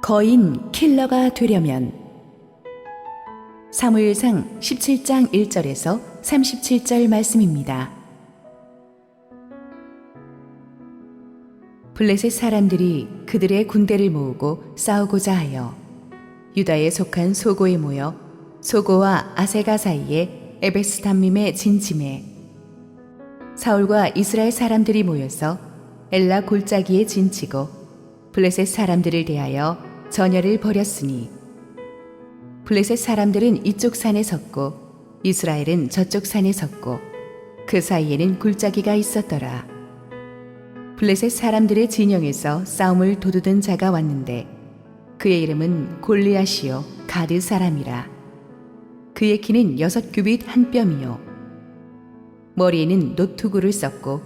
거인 킬러가 되려면 사무엘상 17장 1절에서 37절 말씀입니다. 블레셋 사람들이 그들의 군대를 모으고 싸우고자 하여 유다에 속한 소고에 모여 소고와 아세가 사이에 에베스담밈에 진침해 사울과 이스라엘 사람들이 모여서 엘라 골짜기에 진치고 블레셋 사람들을 대하여 전열을 벌였으니 블레셋 사람들은 이쪽 산에 섰고 이스라엘은 저쪽 산에 섰고 그 사이에는 골짜기가 있었더라. 블레셋 사람들의 진영에서 싸움을 도두든 자가 왔는데 그의 이름은 골리앗이요 가드 사람이라. 그의 키는 6규빗 한 뼘이요 머리에는 노투구를 썼고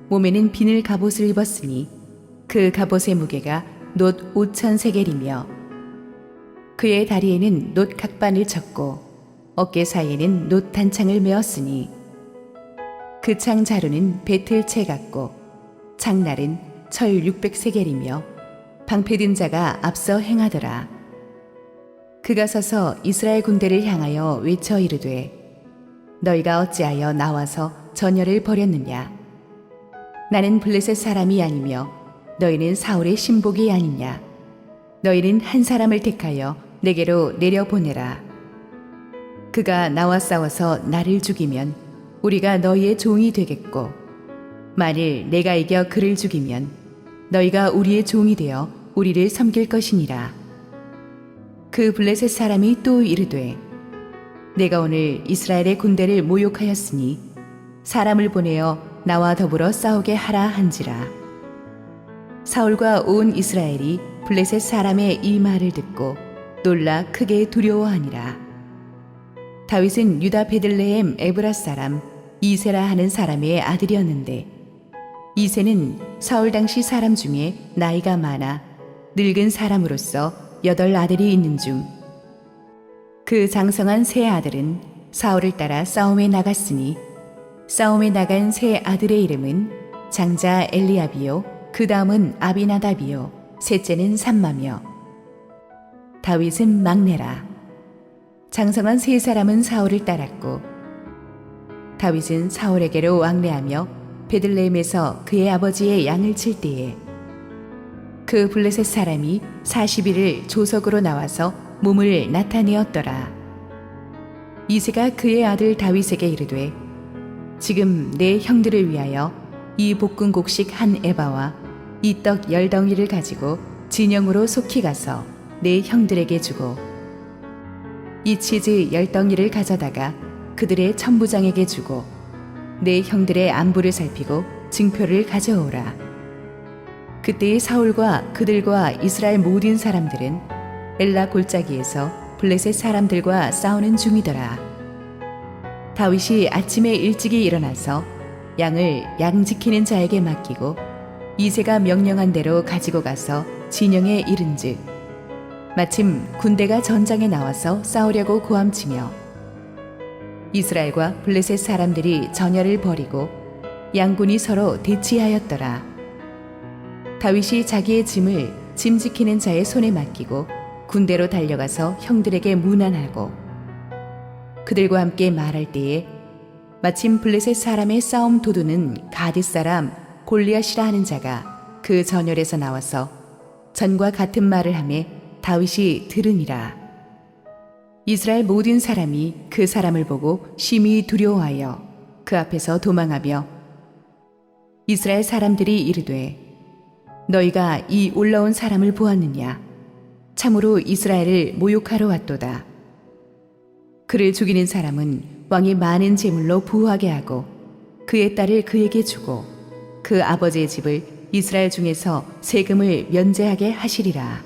몸에는 비늘 갑옷을 입었으니 그 갑옷의 무게가 놋 5,000세겔이며 그의 다리에는 놋 각반을 쳤고 어깨 사이에는 놋 단창을 메었으니 그 창 자루는 배틀채 같고 창날은 철 600세겔이며 방패든 자가 앞서 행하더라. 그가 서서 이스라엘 군대를 향하여 외쳐 이르되 너희가 어찌하여 나와서 전열을 벌였느냐. 나는 블레셋 사람이 아니며 너희는 사울의 신복이 아니냐. 너희는 한 사람을 택하여 내게로 내려보내라. 그가 나와 싸워서 나를 죽이면 우리가 너희의 종이 되겠고 만일 내가 이겨 그를 죽이면 너희가 우리의 종이 되어 우리를 섬길 것이니라. 그 블레셋 사람이 또 이르되 내가 오늘 이스라엘의 군대를 모욕하였으니 사람을 보내어 나와 더불어 싸우게 하라 한지라. 사울과 온 이스라엘이 블레셋 사람의 이 말을 듣고 놀라 크게 두려워하니라. 다윗은 유다 베들레헴 에브라 사람 이세라 하는 사람의 아들이었는데 이세는 사울 당시 사람 중에 나이가 많아 늙은 사람으로서 8 아들이 있는 중 그 장성한 세 아들은 사울을 따라 싸움에 나갔으니 싸움에 나간 세 아들의 이름은 장자 엘리압이요 그 다음은 아비나답이요 셋째는 삼마며 다윗은 막내라. 장성한 세 사람은 사울을 따랐고 다윗은 사울에게로 왕래하며 베들레헴에서 그의 아버지의 양을 칠 때에 그 블레셋 사람이 40일을 조석으로 나와서 몸을 나타내었더라. 이새가 그의 아들 다윗에게 이르되 지금 내 형들을 위하여 이 볶은 곡식 한 에바와 이 떡 10덩이를 가지고 진영으로 속히 가서 내 형들에게 주고 이 치즈 10덩이를 가져다가 그들의 천부장에게 주고 내 형들의 안부를 살피고 증표를 가져오라. 그때의 사울과 그들과 이스라엘 모든 사람들은 엘라 골짜기에서 블레셋 사람들과 싸우는 중이더라. 다윗이 아침에 일찍이 일어나서 양을 양 지키는 자에게 맡기고 이새가 명령한 대로 가지고 가서 진영에 이른즉 마침 군대가 전장에 나와서 싸우려고 고함치며 이스라엘과 블레셋 사람들이 전열을 벌이고 양군이 서로 대치하였더라. 다윗이 자기의 짐을 짐 지키는 자의 손에 맡기고 군대로 달려가서 형들에게 문안하고 그들과 함께 말할 때에 마침 블레셋 사람의 싸움 도두는 가드 사람 골리앗이라 하는 자가 그 전열에서 나와서 전과 같은 말을 하매 다윗이 들으니라. 이스라엘 모든 사람이 그 사람을 보고 심히 두려워하여 그 앞에서 도망하며 이스라엘 사람들이 이르되 너희가 이 올라온 사람을 보았느냐. 참으로 이스라엘을 모욕하러 왔도다. 그를 죽이는 사람은 왕이 많은 재물로 부하게 하고 그의 딸을 그에게 주고 그 아버지의 집을 이스라엘 중에서 세금을 면제하게 하시리라.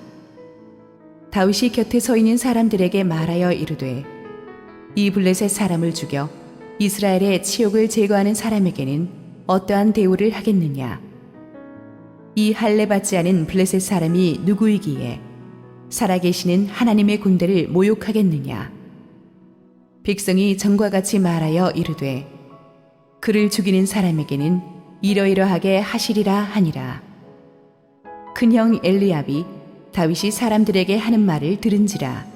다윗이 곁에 서 있는 사람들에게 말하여 이르되 이 블레셋 사람을 죽여 이스라엘의 치욕을 제거하는 사람에게는 어떠한 대우를 하겠느냐. 이 할례 받지 않은 블레셋 사람이 누구이기에 살아계시는 하나님의 군대를 모욕하겠느냐. 백성이 전과 같이 말하여 이르되 그를 죽이는 사람에게는 이러이러하게 하시리라 하니라. 큰형 엘리압이 다윗이 사람들에게 하는 말을 들은지라.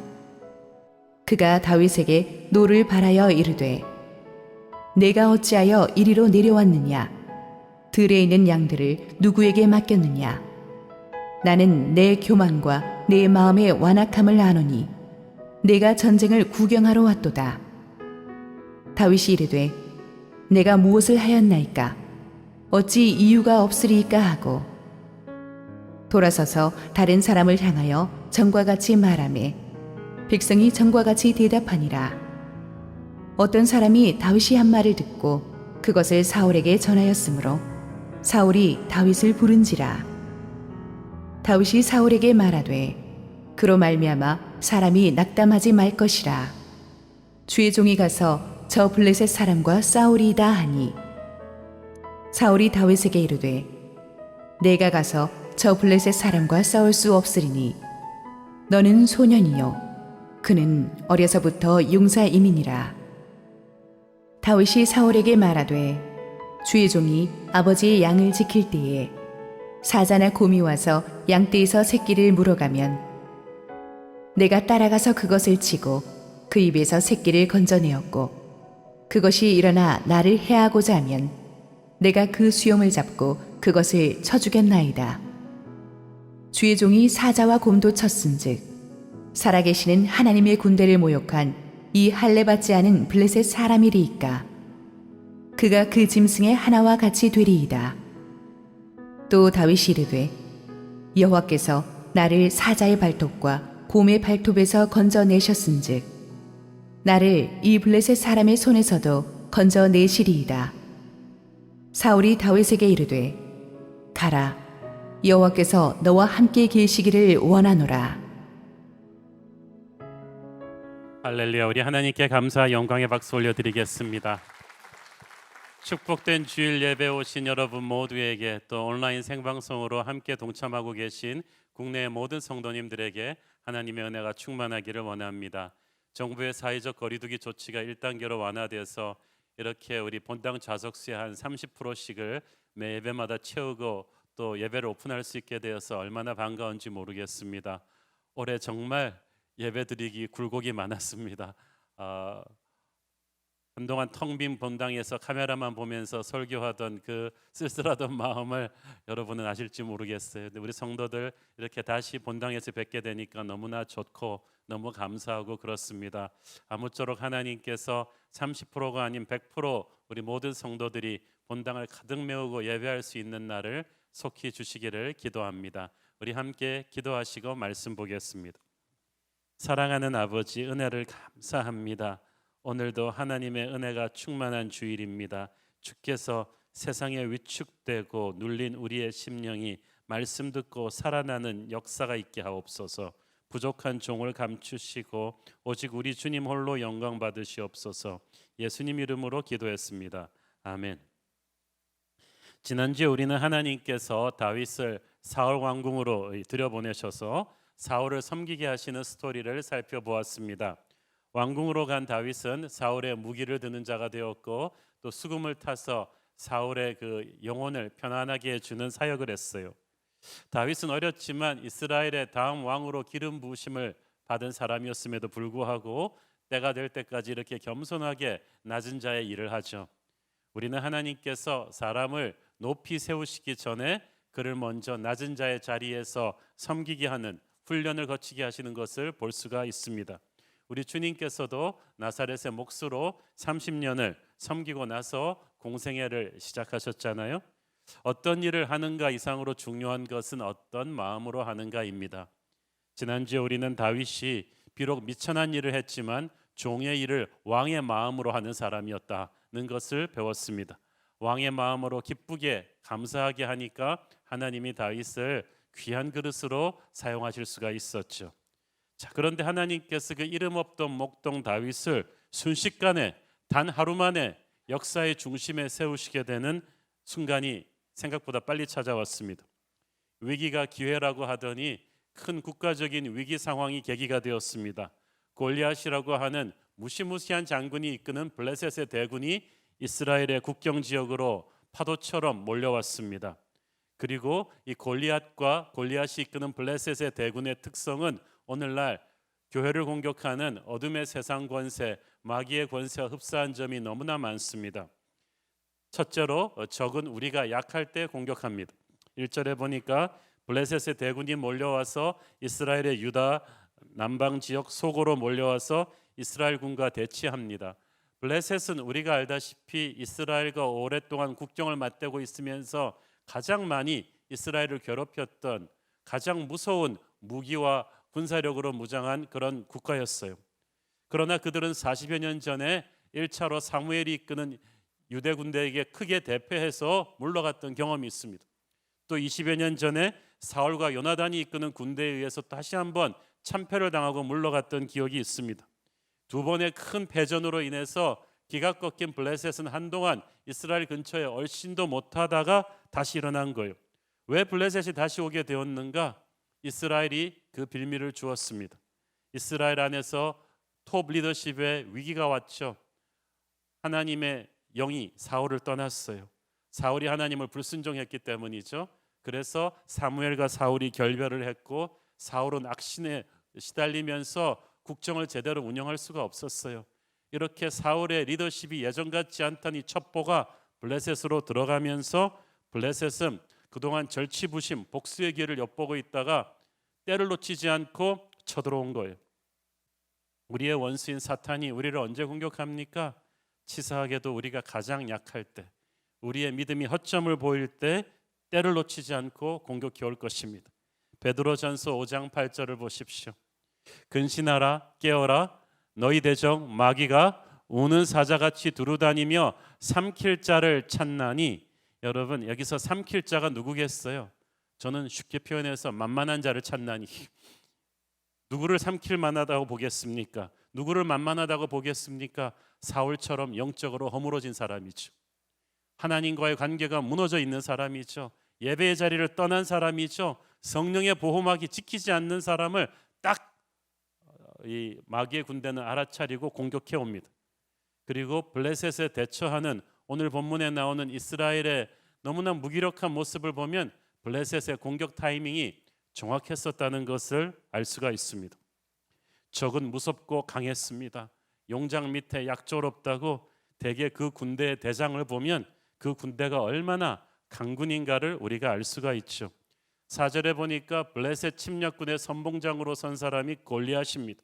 그가 다윗에게 노를 바라여 이르되 내가 어찌하여 이리로 내려왔느냐? 들에 있는 양들을 누구에게 맡겼느냐? 나는 내 교만과 내 마음의 완악함을 아노니 내가 전쟁을 구경하러 왔도다. 다윗이 이르되 내가 무엇을 하였나이까? 어찌 이유가 없으리이까 하고 돌아서서 다른 사람을 향하여 전과 같이 말하매 백성이 전과 같이 대답하니라. 어떤 사람이 다윗이 한 말을 듣고 그것을 사울에게 전하였으므로 사울이 다윗을 부른지라. 다윗이 사울에게 말하되 그로 말미암아 사람이 낙담하지 말 것이라. 주의 종이 가서 저 블레셋 사람과 싸우리이다 하니 사울이 다윗에게 이르되 내가 가서 저 블레셋 사람과 싸울 수 없으리니 너는 소년이요 그는 어려서부터 용사임이니라. 다윗이 사울에게 말하되 주의 종이 아버지의 양을 지킬 때에 사자나 곰이 와서 양떼에서 새끼를 물어가면 내가 따라가서 그것을 치고 그 입에서 새끼를 건져내었고 그것이 일어나 나를 해하고자 하면 내가 그 수염을 잡고 그것을 쳐 죽였나이다. 주의 종이 사자와 곰도 쳤은즉 살아계시는 하나님의 군대를 모욕한 이 할례 받지 않은 블레셋 사람이리이까. 그가 그 짐승의 하나와 같이 되리이다. 또 다윗이 이르되 여호와께서 나를 사자의 발톱과 곰의 발톱에서 건져내셨은즉 나를 이 블레셋 사람의 손에서도 건져내시리이다. 사울이 다윗에게 이르되 가라 여호와께서 너와 함께 계시기를 원하노라. 할렐루야. 우리 하나님께 감사 영광의 박수 올려드리겠습니다. 축복된 주일 예배 오신 여러분 모두에게 또 온라인 생방송으로 함께 동참하고 계신 국내의 모든 성도님들에게 하나님의 은혜가 충만하기를 원합니다. 정부의 사회적 거리두기 조치가 1단계로 완화돼서 이렇게 우리 본당 좌석수의 한 30%씩을 매 예배마다 채우고 또 예배를 오픈할 수 있게 되어서 얼마나 반가운지 모르겠습니다. 올해 정말 예배드리기 굴곡이 많았습니다. 한동안 텅 빈 본당에서 카메라만 보면서 설교하던 그 쓸쓸하던 마음을 여러분은 아실지 모르겠어요. 근데 우리 성도들 이렇게 다시 본당에서 뵙게 되니까 너무나 좋고 너무 감사하고 그렇습니다. 아무쪼록 하나님께서 30%가 아닌 100% 우리 모든 성도들이 본당을 가득 메우고 예배할 수 있는 날을 속히 주시기를 기도합니다. 우리 함께 기도하시고 말씀 보겠습니다. 사랑하는 아버지, 은혜를 감사합니다. 오늘도 하나님의 은혜가 충만한 주일입니다. 주께서 세상에 위축되고 눌린 우리의 심령이 말씀 듣고 살아나는 역사가 있게 하옵소서. 부족한 종을 감추시고 오직 우리 주님 홀로 영광 받으시옵소서. 예수님 이름으로 기도했습니다. 아멘. 지난주에 우리는 하나님께서 다윗을 사울 왕궁으로 들여보내셔서 사울을 섬기게 하시는 스토리를 살펴보았습니다. 왕궁으로 간 다윗은 사울의 무기를 드는 자가 되었고 또 수금을 타서 사울의 그 영혼을 편안하게 해주는 사역을 했어요. 다윗은 어렸지만 이스라엘의 다음 왕으로 기름 부으심을 받은 사람이었음에도 불구하고 때가 될 때까지 이렇게 겸손하게 낮은 자의 일을 하죠. 우리는 하나님께서 사람을 높이 세우시기 전에 그를 먼저 낮은 자의 자리에서 섬기게 하는 훈련을 거치게 하시는 것을 볼 수가 있습니다. 우리 주님께서도 나사렛의 몫으로 30년을 섬기고 나서 공생애를 시작하셨잖아요. 어떤 일을 하는가 이상으로 중요한 것은 어떤 마음으로 하는가입니다. 지난주에 우리는 다윗이 비록 미천한 일을 했지만 종의 일을 왕의 마음으로 하는 사람이었다는 것을 배웠습니다. 왕의 마음으로 기쁘게 감사하게 하니까 하나님이 다윗을 귀한 그릇으로 사용하실 수가 있었죠. 자, 그런데 하나님께서 그 이름 없던 목동 다윗을 순식간에 단 하루 만에 역사의 중심에 세우시게 되는 순간이 생각보다 빨리 찾아왔습니다. 위기가 기회라고 하더니 큰 국가적인 위기 상황이 계기가 되었습니다. 골리앗이라고 하는 무시무시한 장군이 이끄는 블레셋의 대군이 이스라엘의 국경 지역으로 파도처럼 몰려왔습니다. 그리고 이 골리앗과 골리앗이 이끄는 블레셋의 대군의 특성은 오늘날 교회를 공격하는 어둠의 세상 권세, 마귀의 권세와 흡사한 점이 너무나 많습니다. 첫째로 적은 우리가 약할 때 공격합니다. 1절에 보니까 블레셋의 대군이 몰려와서 이스라엘의 유다 남방 지역 소고로 몰려와서 이스라엘 군과 대치합니다. 블레셋은 우리가 알다시피 이스라엘과 오랫동안 국경을 맞대고 있으면서 가장 많이 이스라엘을 괴롭혔던 가장 무서운 무기와 군사력으로 무장한 그런 국가였어요. 그러나 그들은 40여 년 전에 1차로 사무엘이 이끄는 유대 군대에게 크게 대패해서 물러갔던 경험이 있습니다. 또 20여 년 전에 사울과 요나단이 이끄는 군대에 의해서 다시 한번 참패를 당하고 물러갔던 기억이 있습니다. 두 번의 큰 패전으로 인해서 기가 꺾인 블레셋은 한동안 이스라엘 근처에 얼씬도 못하다가 다시 일어난 거예요. 왜 블레셋이 다시 오게 되었는가? 이스라엘이 그 빌미를 주었습니다. 이스라엘 안에서 톱 리더십에 위기가 왔죠. 하나님의 영이 사울을 떠났어요. 사울이 하나님을 불순종했기 때문이죠. 그래서 사무엘과 사울이 결별을 했고 사울은 악신에 시달리면서 국정을 제대로 운영할 수가 없었어요. 이렇게 사울의 리더십이 예전 같지 않다니 첩보가 블레셋으로 들어가면서 블레셋은 그동안 절치부심 복수의 기회를 엿보고 있다가 때를 놓치지 않고 쳐들어온 거예요. 우리의 원수인 사탄이 우리를 언제 공격합니까? 치사하게도 우리가 가장 약할 때, 우리의 믿음이 허점을 보일 때 때를 놓치지 않고 공격해 올 것입니다. 베드로전서 5장 8절을 보십시오. 근신하라 깨어라 너희 대적 마귀가 우는 사자같이 두루다니며 삼킬 자를 찾나니. 여러분 여기서 삼킬 자가 누구겠어요? 저는 쉽게 표현해서 만만한 자를 찾나니. 누구를 삼킬 만하다고 보겠습니까? 누구를 만만하다고 보겠습니까? 사울처럼 영적으로 허물어진 사람이죠. 하나님과의 관계가 무너져 있는 사람이죠. 예배의 자리를 떠난 사람이죠. 성령의 보호막이 지키지 않는 사람을 딱 이 마귀의 군대는 알아차리고 공격해 옵니다. 그리고 블레셋에 대처하는 오늘 본문에 나오는 이스라엘의 너무나 무기력한 모습을 보면 블레셋의 공격 타이밍이 정확했었다는 것을 알 수가 있습니다. 적은 무섭고 강했습니다. 용장 밑에 약조롭다고 대개 그 군대의 대장을 보면 그 군대가 얼마나 강군인가를 우리가 알 수가 있죠. 4절에 보니까 블레셋 침략군의 선봉장으로 선 사람이 골리앗입니다.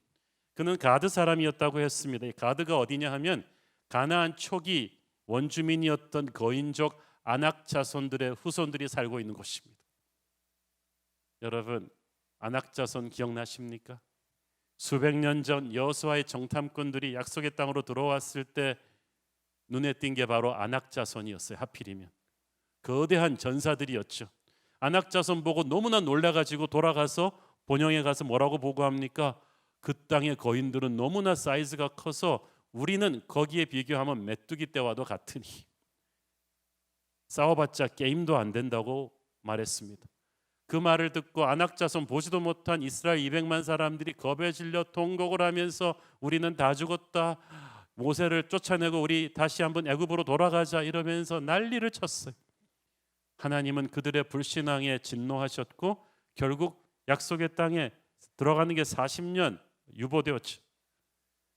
그는 가드 사람이었다고 했습니다. 이 가드가 어디냐 하면 가나안 초기 원주민이었던 거인족 아낙 자손들의 후손들이 살고 있는 곳입니다. 여러분 아낙 자손 기억나십니까? 수백 년 전 여호수아의 정탐꾼들이 약속의 땅으로 들어왔을 때 눈에 띈 게 바로 아낙 자손이었어요. 하필이면 거대한 전사들이었죠. 아낙 자손 보고 너무나 놀라가지고 돌아가서 본영에 가서 뭐라고 보고합니까? 그 땅의 거인들은 너무나 사이즈가 커서 우리는 거기에 비교하면 메뚜기 떼와도 같으니 싸워봤자 게임도 안 된다고 말했습니다. 그 말을 듣고 아낙 자손 보지도 못한 이스라엘 200만 사람들이 겁에 질려 통곡을 하면서 우리는 다 죽었다. 모세를 쫓아내고 우리 다시 한번 애굽으로 돌아가자 이러면서 난리를 쳤어요. 하나님은 그들의 불신앙에 진노하셨고 결국 약속의 땅에 들어가는 게 40년 유보되었죠.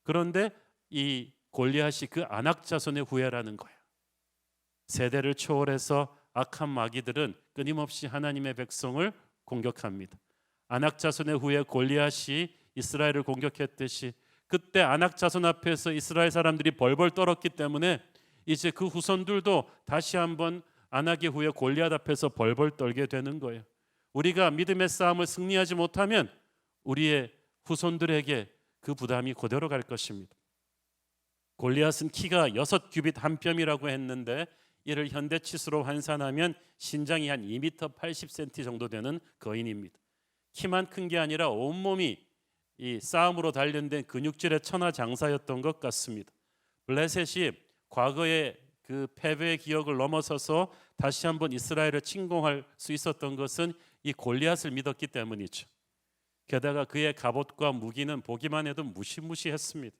그런데 이 골리앗이 그 아낙 자손의 후예라는 거예요. 세대를 초월해서 악한 마귀들은 끊임없이 하나님의 백성을 공격합니다. 아낙 자손의 후예 골리앗이 이스라엘을 공격했듯이 그때 아낙 자손 앞에서 이스라엘 사람들이 벌벌 떨었기 때문에 이제 그 후손들도 다시 한번 아낙의 후예 골리앗 앞에서 벌벌 떨게 되는 거예요. 우리가 믿음의 싸움을 승리하지 못하면 우리의 후손들에게 그 부담이 그대로 갈 것입니다. 골리앗은 키가 6규빗 한 뼘이라고 했는데 이를 현대치수로 환산하면 신장이 한 2m 80cm 정도 되는 거인입니다. 키만 큰 게 아니라 온몸이 이 싸움으로 단련된 근육질의 천하장사였던 것 같습니다. 블레셋이 과거의 그 패배의 기억을 넘어서서 다시 한번 이스라엘을 침공할 수 있었던 것은 이 골리앗을 믿었기 때문이죠. 게다가 그의 갑옷과 무기는 보기만 해도 무시무시했습니다.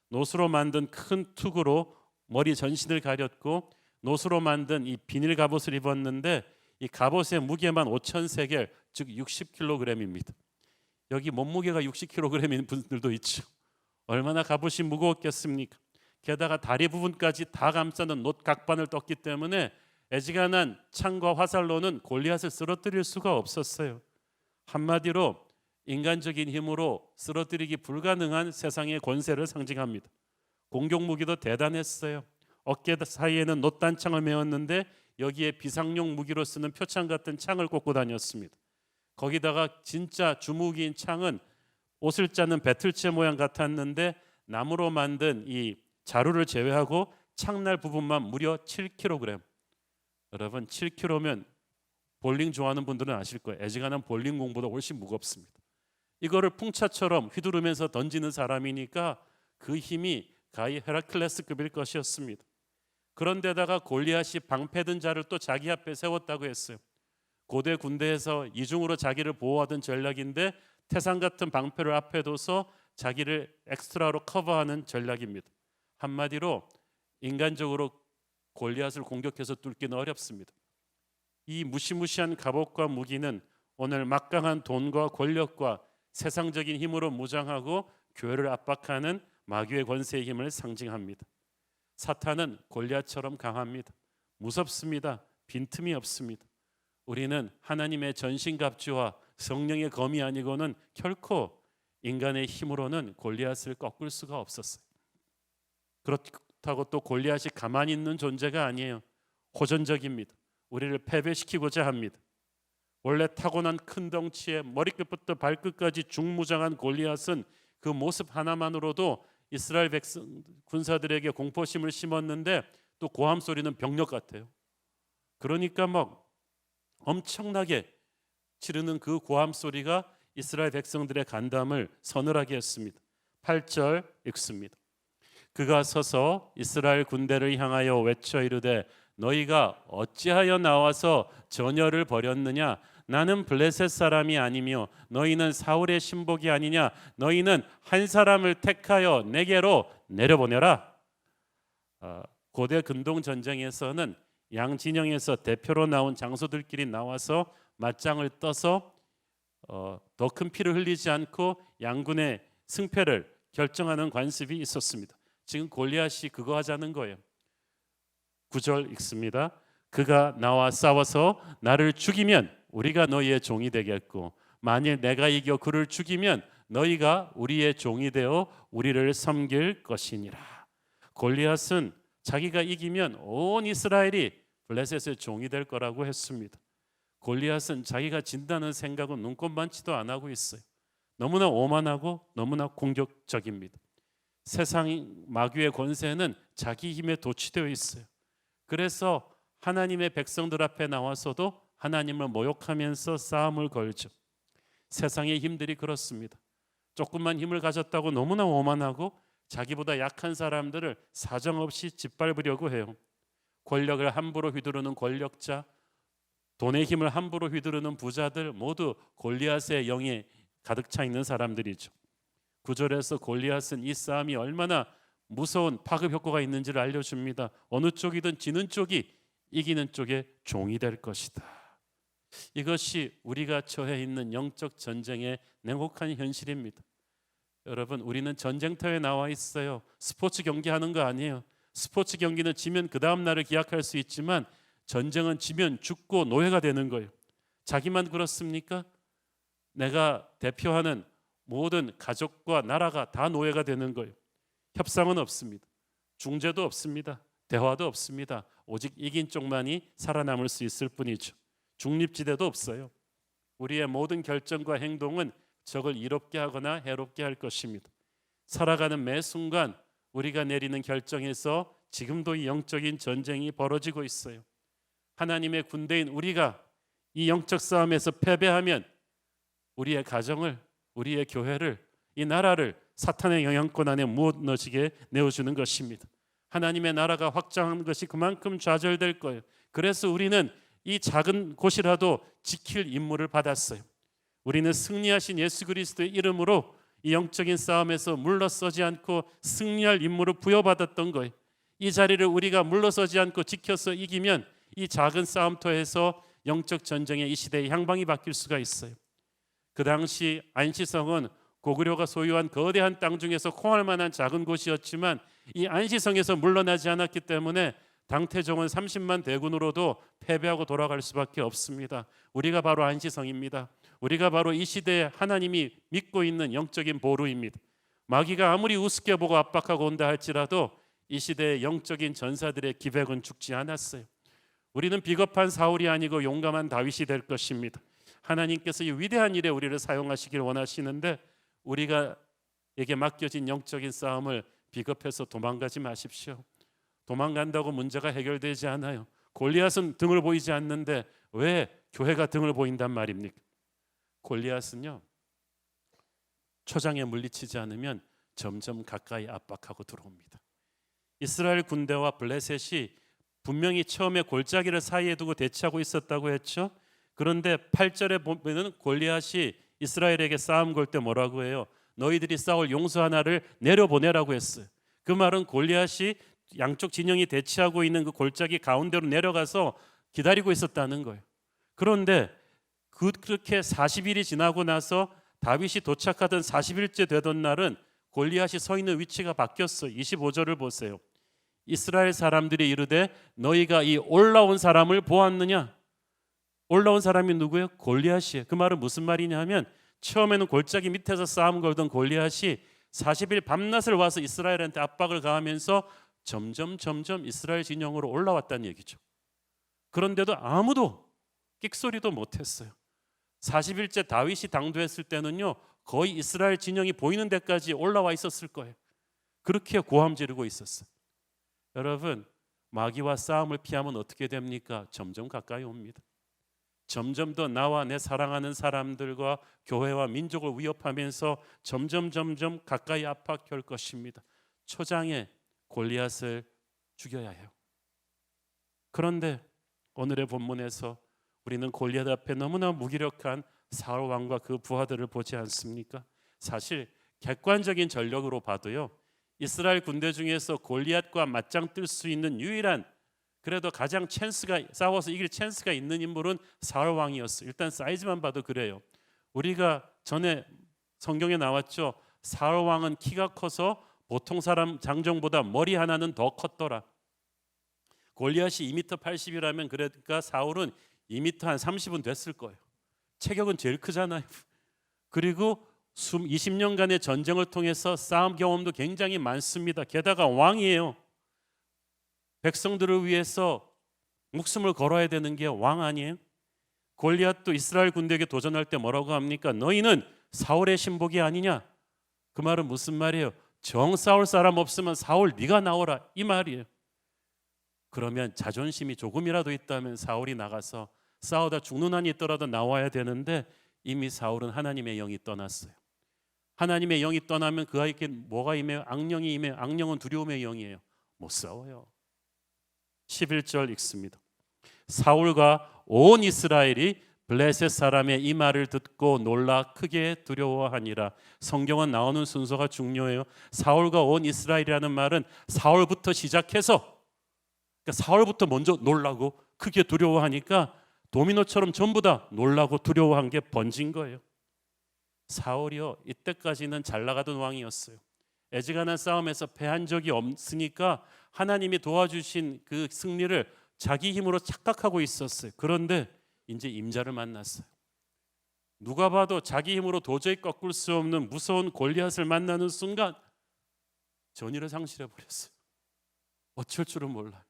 노수로 만든 큰 투구로 머리 전신을 가렸고 노수로 만든 이 비닐 갑옷을 입었는데 이 갑옷의 무게만 5,000세겔, 즉 60kg입니다. 여기 몸무게가 60kg인 분들도 있죠. 얼마나 갑옷이 무거웠겠습니까? 게다가 다리 부분까지 다 감싸는 놋 각반을 떴기 때문에 애지간한 창과 화살로는 골리앗을 쓰러뜨릴 수가 없었어요. 한마디로 인간적인 힘으로 쓰러뜨리기 불가능한 세상의 권세를 상징합니다. 공격 무기도 대단했어요. 어깨 사이에는 놋단창을 메었는데 여기에 비상용 무기로 쓰는 표창 같은 창을 꽂고 다녔습니다. 거기다가 진짜 주무기인 창은 옷을 짜는 배틀체 모양 같았는데 나무로 만든 이 자루를 제외하고 창날 부분만 무려 7kg. 여러분 7kg면 볼링 좋아하는 분들은 아실 거예요. 애지간한 볼링 공보다 훨씬 무겁습니다. 이거를 풍차처럼 휘두르면서 던지는 사람이니까 그 힘이 가히 헤라클레스급일 것이었습니다. 그런데다가 골리앗이 방패든 자를 또 자기 앞에 세웠다고 했어요. 고대 군대에서 이중으로 자기를 보호하던 전략인데 태산 같은 방패를 앞에 둬서 자기를 엑스트라로 커버하는 전략입니다. 한마디로 인간적으로 골리앗을 공격해서 뚫기는 어렵습니다. 이 무시무시한 갑옷과 무기는 오늘 막강한 돈과 권력과 세상적인 힘으로 무장하고 교회를 압박하는 마귀의 권세의 힘을 상징합니다. 사탄은 골리앗처럼 강합니다. 무섭습니다. 빈틈이 없습니다. 우리는 하나님의 전신갑주와 성령의 검이 아니고는 결코 인간의 힘으로는 골리앗을 꺾을 수가 없었어요. 그렇다고 또 골리앗이 가만히 있는 존재가 아니에요. 호전적입니다. 우리를 패배시키고자 합니다. 원래 타고난 큰 덩치에 머리끝부터 발끝까지 중무장한 골리앗은 그 모습 하나만으로도 이스라엘 백성 군사들에게 공포심을 심었는데 또 고함 소리는 병력 같아요. 그러니까 막 엄청나게 지르는 그 고함 소리가 이스라엘 백성들의 간담을 서늘하게 했습니다. 8절 읽습니다. 그가 서서 이스라엘 군대를 향하여 외쳐 이르되 너희가 어찌하여 나와서 전열을 벌였느냐? 나는 블레셋 사람이 아니며 너희는 사울의 신복이 아니냐? 너희는 한 사람을 택하여 내게로 내려보내라. 고대 근동 전쟁에서는 양 진영에서 대표로 나온 장소들끼리 나와서 맞짱을 떠서 더 큰 피를 흘리지 않고 양군의 승패를 결정하는 관습이 있었습니다. 지금 골리앗이 그거 하자는 거예요. 9절 읽습니다. 그가 나와 싸워서 나를 죽이면 우리가 너희의 종이 되겠고 만일 내가 이겨 그를 죽이면 너희가 우리의 종이 되어 우리를 섬길 것이니라. 골리앗은 자기가 이기면 온 이스라엘이 블레셋의 종이 될 거라고 했습니다. 골리앗은 자기가 진다는 생각은 눈꼽만치도 안 하고 있어요. 너무나 오만하고 너무나 공격적입니다. 세상 마귀의 권세는 자기 힘에 도취되어 있어요. 그래서 하나님의 백성들 앞에 나와서도 하나님을 모욕하면서 싸움을 걸죠. 세상의 힘들이 그렇습니다. 조금만 힘을 가졌다고 너무나 오만하고 자기보다 약한 사람들을 사정없이 짓밟으려고 해요. 권력을 함부로 휘두르는 권력자, 돈의 힘을 함부로 휘두르는 부자들 모두 골리앗의 영에 가득 차 있는 사람들이죠. 9절에서 골리앗은 이 싸움이 얼마나 무서운 파급 효과가 있는지를 알려줍니다. 어느 쪽이든 지는 쪽이 이기는 쪽의 종이 될 것이다. 이것이 우리가 처해 있는 영적 전쟁의 냉혹한 현실입니다. 여러분, 우리는 전쟁터에 나와 있어요. 스포츠 경기하는 거 아니에요. 스포츠 경기는 지면 그 다음 날을 기약할 수 있지만 전쟁은 지면 죽고 노예가 되는 거예요. 자기만 그렇습니까? 내가 대표하는 모든 가족과 나라가 다 노예가 되는 거예요. 협상은 없습니다. 중재도 없습니다. 대화도 없습니다. 오직 이긴 쪽만이 살아남을 수 있을 뿐이죠. 중립지대도 없어요. 우리의 모든 결정과 행동은 적을 이롭게 하거나 해롭게 할 것입니다. 살아가는 매 순간 우리가 내리는 결정에서 지금도 이 영적인 전쟁이 벌어지고 있어요. 하나님의 군대인 우리가 이 영적 싸움에서 패배하면 우리의 가정을, 우리의 교회를, 이 나라를 사탄의 영향권 안에 무너지게 내어주는 것입니다. 하나님의 나라가 확장하는 것이 그만큼 좌절될 거예요. 그래서 우리는 이 작은 곳이라도 지킬 임무를 받았어요. 우리는 승리하신 예수 그리스도의 이름으로 이 영적인 싸움에서 물러서지 않고 승리할 임무를 부여받았던 거예요. 이 자리를 우리가 물러서지 않고 지켜서 이기면 이 작은 싸움터에서 영적 전쟁의 이 시대의 향방이 바뀔 수가 있어요. 그 당시 안시성은 고구려가 소유한 거대한 땅 중에서 콩할 만한 작은 곳이었지만 이 안시성에서 물러나지 않았기 때문에 당태종은 30만 대군으로도 패배하고 돌아갈 수밖에 없습니다. 우리가 바로 안시성입니다. 우리가 바로 이 시대에 하나님이 믿고 있는 영적인 보루입니다. 마귀가 아무리 우습게 보고 압박하고 온다 할지라도 이 시대의 영적인 전사들의 기백은 죽지 않았어요. 우리는 비겁한 사울이 아니고 용감한 다윗이 될 것입니다. 하나님께서 이 위대한 일에 우리를 사용하시길 원하시는데 우리가에게 맡겨진 영적인 싸움을 비겁해서 도망가지 마십시오. 도망간다고 문제가 해결되지 않아요. 골리앗은 등을 보이지 않는데 왜 교회가 등을 보인단 말입니까? 골리앗은요, 초장에 물리치지 않으면 점점 가까이 압박하고 들어옵니다. 이스라엘 군대와 블레셋이 분명히 처음에 골짜기를 사이에 두고 대치하고 있었다고 했죠. 그런데 8절에 보면은 골리앗이 이스라엘에게 싸움 걸 때 뭐라고 해요? 너희들이 싸울 용수 하나를 내려보내라고 했어요. 그 말은 골리앗이 양쪽 진영이 대치하고 있는 그 골짜기 가운데로 내려가서 기다리고 있었다는 거예요. 그런데 그렇게 40일이 지나고 나서 다윗이 도착하던 40일째 되던 날은 골리앗이 서 있는 위치가 바뀌었어요. 25절을 보세요. 이스라엘 사람들이 이르되 너희가 이 올라온 사람을 보았느냐? 올라온 사람이 누구예요? 골리앗이에요. 그 말은 무슨 말이냐 하면 처음에는 골짜기 밑에서 싸움 걸던 골리앗이 40일 밤낮을 와서 이스라엘한테 압박을 가하면서 점점 이스라엘 진영으로 올라왔다는 얘기죠. 그런데도 아무도 끽소리도 못했어요. 40일째 다윗이 당도했을 때는요, 거의 이스라엘 진영이 보이는 데까지 올라와 있었을 거예요. 그렇게 고함 지르고 있었어요. 여러분, 마귀와 싸움을 피하면 어떻게 됩니까? 점점 가까이 옵니다. 점점 더 나와 내 사랑하는 사람들과 교회와 민족을 위협하면서 점점 가까이 압박해 올 것입니다. 초장에 골리앗을 죽여야 해요. 그런데 오늘의 본문에서 우리는 골리앗 앞에 너무나 무기력한 사울 왕과 그 부하들을 보지 않습니까? 사실 객관적인 전력으로 봐도요, 이스라엘 군대 중에서 골리앗과 맞짱 뜰 수 있는 유일한, 그래도 가장 싸워서 이길 찬스가 있는 인물은 사울 왕이었어요. 일단 사이즈만 봐도 그래요. 우리가 전에 성경에 나왔죠. 사울 왕은 키가 커서 보통 사람 장정보다 머리 하나는 더 컸더라. 골리앗이 2m 80이라면 그러니까 사울은 2m 한 30은 됐을 거예요. 체격은 제일 크잖아요. 그리고 20년간의 전쟁을 통해서 싸움 경험도 굉장히 많습니다. 게다가 왕이에요. 백성들을 위해서 목숨을 걸어야 되는 게 왕 아니에요? 골리앗도 이스라엘 군대에게 도전할 때 뭐라고 합니까? 너희는 사울의 신복이 아니냐? 그 말은 무슨 말이에요? 정 싸울 사람 없으면 사울 네가 나오라, 이 말이에요. 그러면 자존심이 조금이라도 있다면 사울이 나가서 싸우다 죽는 한이 있더라도 나와야 되는데 이미 사울은 하나님의 영이 떠났어요. 하나님의 영이 떠나면 그에게 뭐가 임해요? 악령이 임해요. 악령은 두려움의 영이에요. 못 싸워요. 11절 읽습니다. 사울과 온 이스라엘이 블레셋 사람의 이 말을 듣고 놀라 크게 두려워하니라. 성경은 나오는 순서가 중요해요. 사울과 온 이스라엘이라는 말은 사울부터 시작해서, 그러니까 사울부터 먼저 놀라고 크게 두려워하니까 도미노처럼 전부 다 놀라고 두려워한 게 번진 거예요. 사울이요, 이때까지는 잘 나가던 왕이었어요. 애지간한 싸움에서 패한 적이 없으니까 하나님이 도와주신 그 승리를 자기 힘으로 착각하고 있었어요. 그런데 이제 임자를 만났어요. 누가 봐도 자기 힘으로 도저히 꺾을 수 없는 무서운 골리앗을 만나는 순간 전의를 상실해 버렸어요. 어쩔 줄은 몰라요.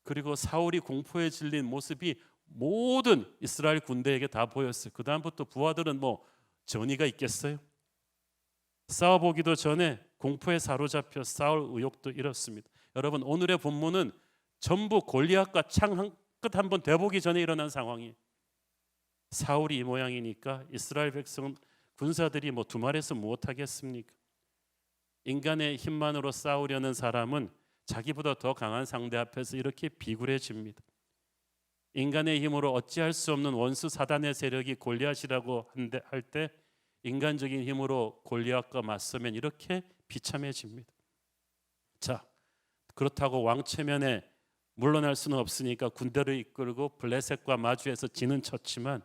그리고 사울이 공포에 질린 모습이 모든 이스라엘 군대에게 다 보였어요. 그 다음부터 부하들은 뭐 전의가 있겠어요? 싸워보기도 전에 공포에 사로잡혀 싸울 의욕도 잃었습니다. 여러분, 오늘의 본문은 전부 골리앗과 창 끝 한번 대보기 전에 일어난 상황이에요. 사울이 이 모양이니까 이스라엘 백성 군사들이 뭐 두말해서 무엇하겠습니까? 인간의 힘만으로 싸우려는 사람은 자기보다 더 강한 상대 앞에서 이렇게 비굴해집니다. 인간의 힘으로 어찌할 수 없는 원수 사단의 세력이 골리앗이라고 할 때 인간적인 힘으로 골리앗과 맞서면 이렇게 비참해집니다. 자, 그렇다고 왕체면에 물러날 수는 없으니까 군대를 이끌고 블레셋과 마주해서 지는 쳤지만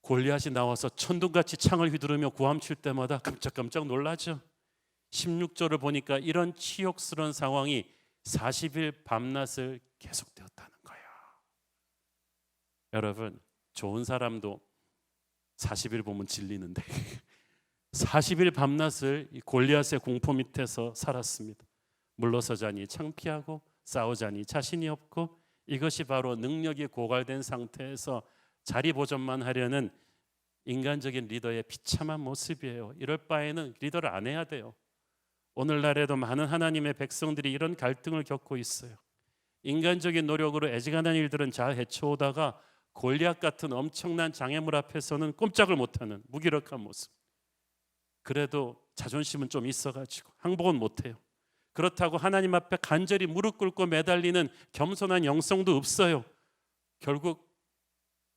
골리앗이 나와서 천둥같이 창을 휘두르며 구함칠 때마다 깜짝깜짝 놀라죠. 16절을 보니까 이런 치욕스러운 상황이 40일 밤낮을 계속되었다는 거예요. 여러분, 좋은 사람도 40일 보면 질리는데 40일 밤낮을 이 골리앗의 공포 밑에서 살았습니다. 물러서자니 창피하고 싸우자니 자신이 없고, 이것이 바로 능력이 고갈된 상태에서 자리 보존만 하려는 인간적인 리더의 비참한 모습이에요. 이럴 바에는 리더를 안 해야 돼요. 오늘날에도 많은 하나님의 백성들이 이런 갈등을 겪고 있어요. 인간적인 노력으로 애지간한 일들은 잘 헤쳐오다가 골리앗 같은 엄청난 장애물 앞에서는 꼼짝을 못하는 무기력한 모습. 그래도 자존심은 좀 있어가지고 항복은 못해요. 그렇다고 하나님 앞에 간절히 무릎 꿇고 매달리는 겸손한 영성도 없어요. 결국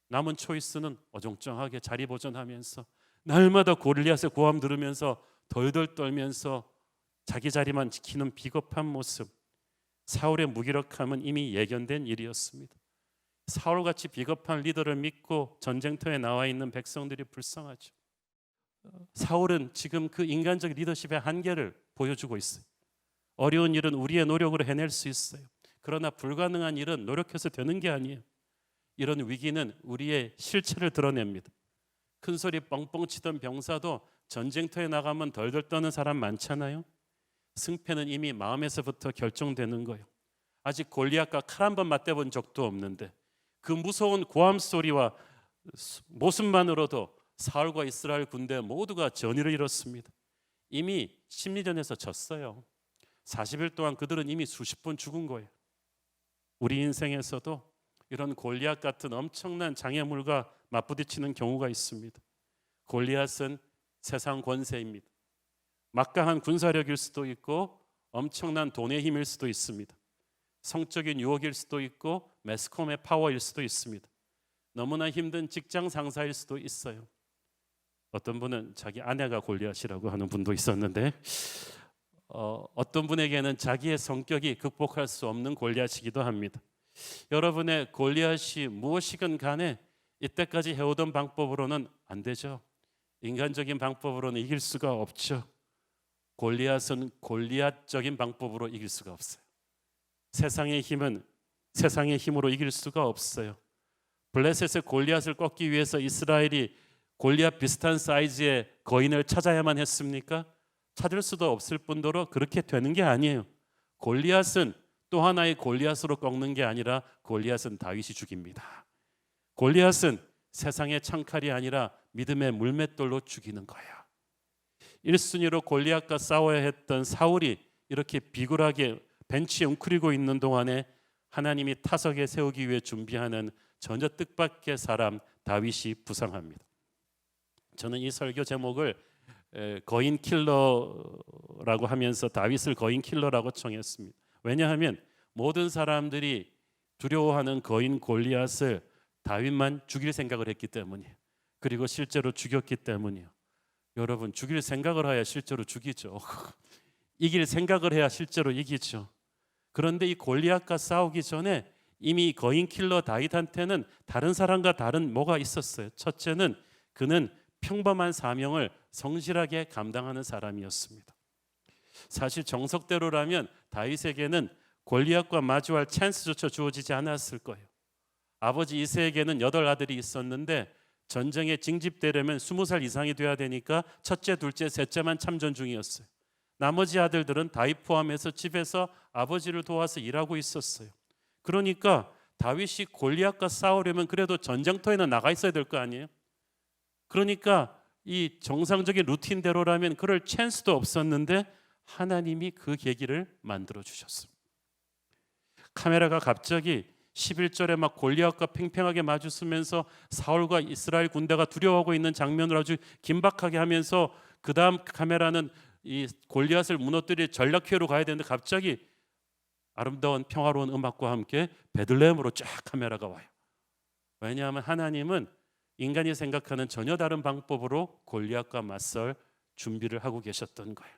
남은 초이스는 어정쩡하게 자리 보존하면서 날마다 골리앗의 고함 들으면서 덜덜 떨면서 자기 자리만 지키는 비겁한 모습. 사울의 무기력함은 이미 예견된 일이었습니다. 사울같이 비겁한 리더를 믿고 전쟁터에 나와 있는 백성들이 불쌍하죠. 사울은 지금 그 인간적 리더십의 한계를 보여주고 있어요. 어려운 일은 우리의 노력으로 해낼 수 있어요. 그러나 불가능한 일은 노력해서 되는 게 아니에요. 이런 위기는 우리의 실체를 드러냅니다. 큰 소리 뻥뻥 치던 병사도 전쟁터에 나가면 덜덜 떠는 사람 많잖아요. 승패는 이미 마음에서부터 결정되는 거예요. 아직 골리앗과 칼 한 번 맞대본 적도 없는데 그 무서운 고함 소리와 모습만으로도 사울과 이스라엘 군대 모두가 전의를 잃었습니다. 이미 심리전에서 졌어요. 40일 동안 그들은 이미 수십 번 죽은 거예요. 우리 인생에서도 이런 골리앗 같은 엄청난 장애물과 맞부딪히는 경우가 있습니다. 골리앗은 세상 권세입니다. 막강한 군사력일 수도 있고 엄청난 돈의 힘일 수도 있습니다. 성적인 유혹일 수도 있고 매스컴의 파워일 수도 있습니다. 너무나 힘든 직장 상사일 수도 있어요. 어떤 분은 자기 아내가 골리앗이라고 하는 분도 있었는데 어떤 분에게는 자기의 성격이 극복할 수 없는 골리앗이기도 합니다. 여러분의 골리앗이 무엇이건 간에 이때까지 해오던 방법으로는 안 되죠. 인간적인 방법으로는 이길 수가 없죠. 골리앗은 골리앗적인 방법으로 이길 수가 없어요. 세상의 힘은 세상의 힘으로 이길 수가 없어요. 블레셋의 골리앗을 꺾기 위해서 이스라엘이 골리앗 비슷한 사이즈의 거인을 찾아야만 했습니까? 찾을 수도 없을 뿐더러 그렇게 되는 게 아니에요. 골리앗은 또 하나의 골리앗으로 꺾는 게 아니라 골리앗은 다윗이 죽입니다. 골리앗은 세상의 창칼이 아니라 믿음의 물맷돌로 죽이는 거예요. 1순위로 골리앗과 싸워야 했던 사울이 이렇게 비굴하게 벤치에 웅크리고 있는 동안에 하나님이 타석에 세우기 위해 준비하는 전혀 뜻밖의 사람 다윗이 부상합니다. 저는 이 설교 제목을 거인 킬러라고 하면서 다윗을 거인 킬러라고 정했습니다. 왜냐하면 모든 사람들이 두려워하는 거인 골리앗을 다윗만 죽일 생각을 했기 때문이에요. 그리고 실제로 죽였기 때문이에요. 여러분, 죽일 생각을 해야 실제로 죽이죠. 이길 생각을 해야 실제로 이기죠. 그런데 이 골리앗과 싸우기 전에 이미 거인 킬러 다윗한테는 다른 사람과 다른 뭐가 있었어요. 첫째는 그는 평범한 사명을 성실하게 감당하는 사람이었습니다. 사실 정석대로라면 다윗에게는 골리앗과 마주할 찬스조차 주어지지 않았을 거예요. 아버지 이새에게는 8아들이 있었는데 전쟁에 징집되려면 20살 이상이 돼야 되니까 첫째, 둘째, 셋째만 참전 중이었어요. 나머지 아들들은 다윗 포함해서 집에서 아버지를 도와서 일하고 있었어요. 그러니까 다윗이 골리앗과 싸우려면 그래도 전쟁터에는 나가 있어야 될 거 아니에요. 그러니까 이 정상적인 루틴대로라면 그럴 찬스도 없었는데 하나님이 그 계기를 만들어 주셨습니다. 카메라가 갑자기 11절에 막 골리앗과 팽팽하게 마주쓰면서 사울과 이스라엘 군대가 두려워하고 있는 장면을 아주 긴박하게 하면서 그 다음 카메라는 이 골리앗을 무너뜨릴 전략회로 가야 되는데 갑자기 아름다운 평화로운 음악과 함께 베들레헴으로 쫙 카메라가 와요. 왜냐하면 하나님은 인간이 생각하는 전혀 다른 방법으로 골리앗과 맞설 준비를 하고 계셨던 거예요.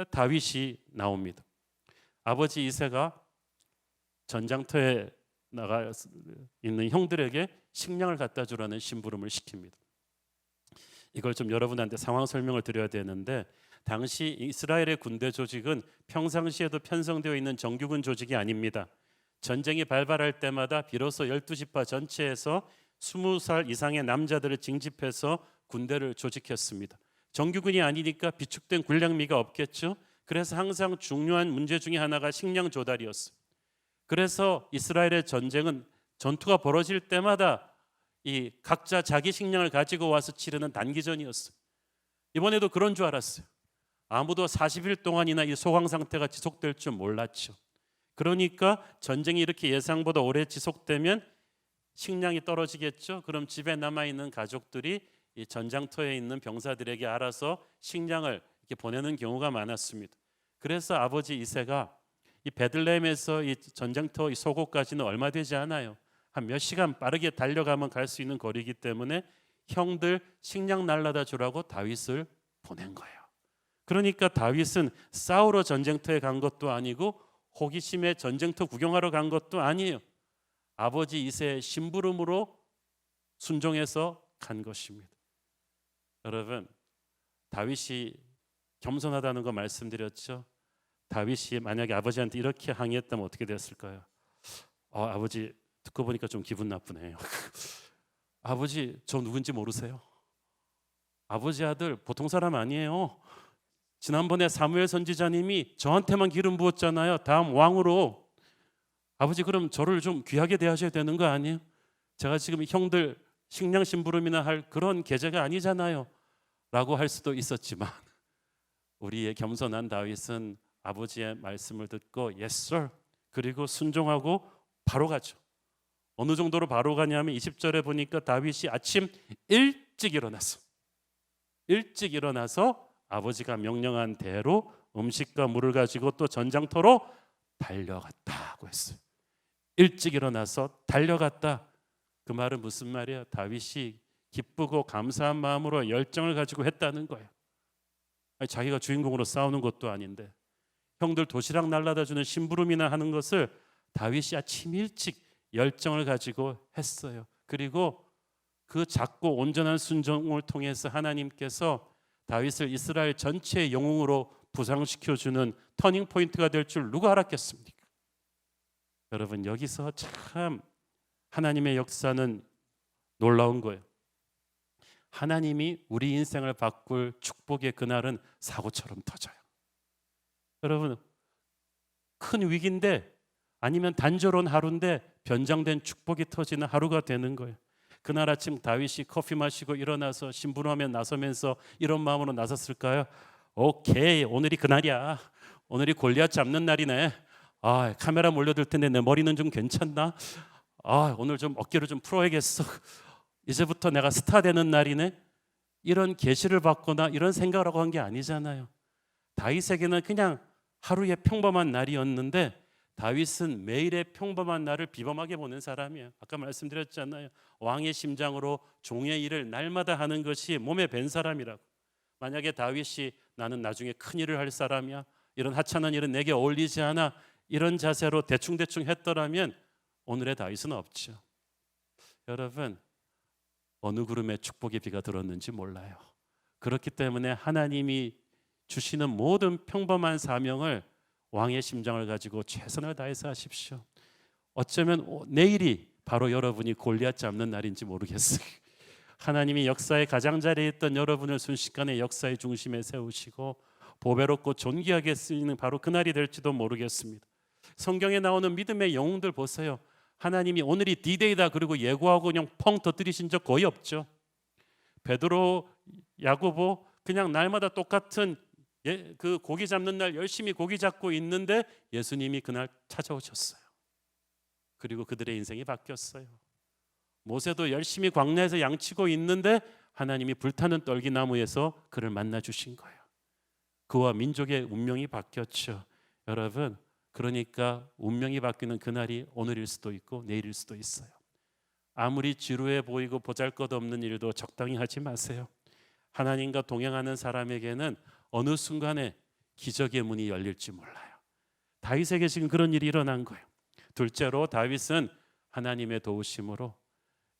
다윗이 나옵니다. 아버지 이새가 전장터에 나가 있는 형들에게 식량을 갖다 주라는 심부름을 시킵니다. 이걸 좀 여러분한테 상황 설명을 드려야 되는데, 당시 이스라엘의 군대 조직은 평상시에도 편성되어 있는 정규군 조직이 아닙니다. 전쟁이 발발할 때마다 비로소 12지파 전체에서 20살 이상의 남자들을 징집해서 군대를 조직했습니다. 정규군이 아니니까 비축된 군량미가 없겠죠. 그래서 항상 중요한 문제 중에 하나가 식량 조달이었어요. 그래서 이스라엘의 전쟁은 전투가 벌어질 때마다 이 각자 자기 식량을 가지고 와서 치르는 단기전이었어요. 이번에도 그런 줄 알았어요. 아무도 40일 동안이나 이 소강 상태가 지속될 줄 몰랐죠. 그러니까 전쟁이 이렇게 예상보다 오래 지속되면 식량이 떨어지겠죠. 그럼 집에 남아 있는 가족들이 이 전장터에 있는 병사들에게 알아서 식량을 이렇게 보내는 경우가 많았습니다. 그래서 아버지 이새가 이 베들레헴에서 이 전장터 이 소고까지는 얼마 되지 않아요. 한 몇 시간 빠르게 달려가면 갈 수 있는 거리이기 때문에 형들 식량 날라다 주라고 다윗을 보낸 거예요. 그러니까 다윗은 싸우러 전쟁터에 간 것도 아니고 호기심에 전쟁터 구경하러 간 것도 아니에요. 아버지 이새의 심부름으로 순종해서 간 것입니다. 여러분, 다윗이 겸손하다는 거 말씀드렸죠. 다윗이 만약에 아버지한테 이렇게 항의했다면 어떻게 됐을까요? 아버지, 듣고 보니까 좀 기분 나쁘네요. 아버지, 저 누군지 모르세요? 아버지 아들 보통 사람 아니에요. 지난번에 사무엘 선지자님이 저한테만 기름 부었잖아요. 다음 왕으로. 아버지, 그럼 저를 좀 귀하게 대하셔야 되는 거 아니에요? 제가 지금 형들 식량 심부름이나 할 그런 계제가 아니잖아요 라고 할 수도 있었지만, 우리의 겸손한 다윗은 아버지의 말씀을 듣고 Yes sir, 그리고 순종하고 바로 가죠. 어느 정도로 바로 가냐면 20절에 보니까 다윗이 아침 일찍 일어나서 아버지가 명령한 대로 음식과 물을 가지고 또 전장터로 달려갔다고 했어요. 일찍 일어나서 달려갔다. 그 말은 무슨 말이야? 다윗이 기쁘고 감사한 마음으로 열정을 가지고 했다는 거예요. 아니, 자기가 주인공으로 싸우는 것도 아닌데 형들 도시락 날라다 주는 심부름이나 하는 것을 다윗이 아침 일찍 열정을 가지고 했어요. 그리고 그 작고 온전한 순종을 통해서 하나님께서 다윗을 이스라엘 전체의 영웅으로 부상시켜주는 터닝 포인트가 될 줄 누가 알았겠습니까? 여러분, 여기서 참 하나님의 역사는 놀라운 거예요. 하나님이 우리 인생을 바꿀 축복의 그날은 사고처럼 터져요. 여러분, 큰 위기인데 아니면 단조로운 하루인데 변장된 축복이 터지는 하루가 되는 거예요. 그날 아침 다윗이 커피 마시고 일어나서 심부름하며 나서면서 이런 마음으로 나섰을까요? 오케이, 오늘이 그날이야. 오늘이 골리앗 잡는 날이네. 카메라 몰려들 텐데 내 머리는 좀 괜찮나? 오늘 좀 어깨를 좀 풀어야겠어. 이제부터 내가 스타 되는 날이네. 이런 계시를 받거나 이런 생각을 하고 한 게 아니잖아요. 다윗에게는 그냥 하루의 평범한 날이었는데 다윗은 매일의 평범한 날을 비범하게 보는 사람이에요. 아까 말씀드렸잖아요. 왕의 심장으로 종의 일을 날마다 하는 것이 몸에 밴 사람이라고. 만약에 다윗이 나는 나중에 큰 일을 할 사람이야, 이런 하찮은 일은 내게 어울리지 않아, 이런 자세로 대충대충 했더라면 오늘의 다윗은 없죠. 여러분, 어느 구름에 축복의 비가 들었는지 몰라요. 그렇기 때문에 하나님이 주시는 모든 평범한 사명을 왕의 심장을 가지고 최선을 다해서 하십시오. 어쩌면 내일이 바로 여러분이 골리앗 잡는 날인지 모르겠어요. 하나님이 역사의 가장자리에 있던 여러분을 순식간에 역사의 중심에 세우시고 보배롭고 존귀하게 쓰이는 바로 그날이 될지도 모르겠습니다. 성경에 나오는 믿음의 영웅들 보세요. 하나님이 오늘이 D-Day다 그리고 예고하고 그냥 펑 터뜨리신 적 거의 없죠. 베드로, 야고보 그냥 날마다 똑같은 그 고기 잡는 날 열심히 고기 잡고 있는데 예수님이 그날 찾아오셨어요. 그리고 그들의 인생이 바뀌었어요. 모세도 열심히 광야에서 양치고 있는데 하나님이 불타는 떨기나무에서 그를 만나 주신 거예요. 그와 민족의 운명이 바뀌었죠. 여러분, 그러니까 운명이 바뀌는 그날이 오늘일 수도 있고 내일일 수도 있어요. 아무리 지루해 보이고 보잘것없는 일도 적당히 하지 마세요. 하나님과 동행하는 사람에게는 어느 순간에 기적의 문이 열릴지 몰라요. 다윗에게 지금 그런 일이 일어난 거예요. 둘째로 다윗은 하나님의 도우심으로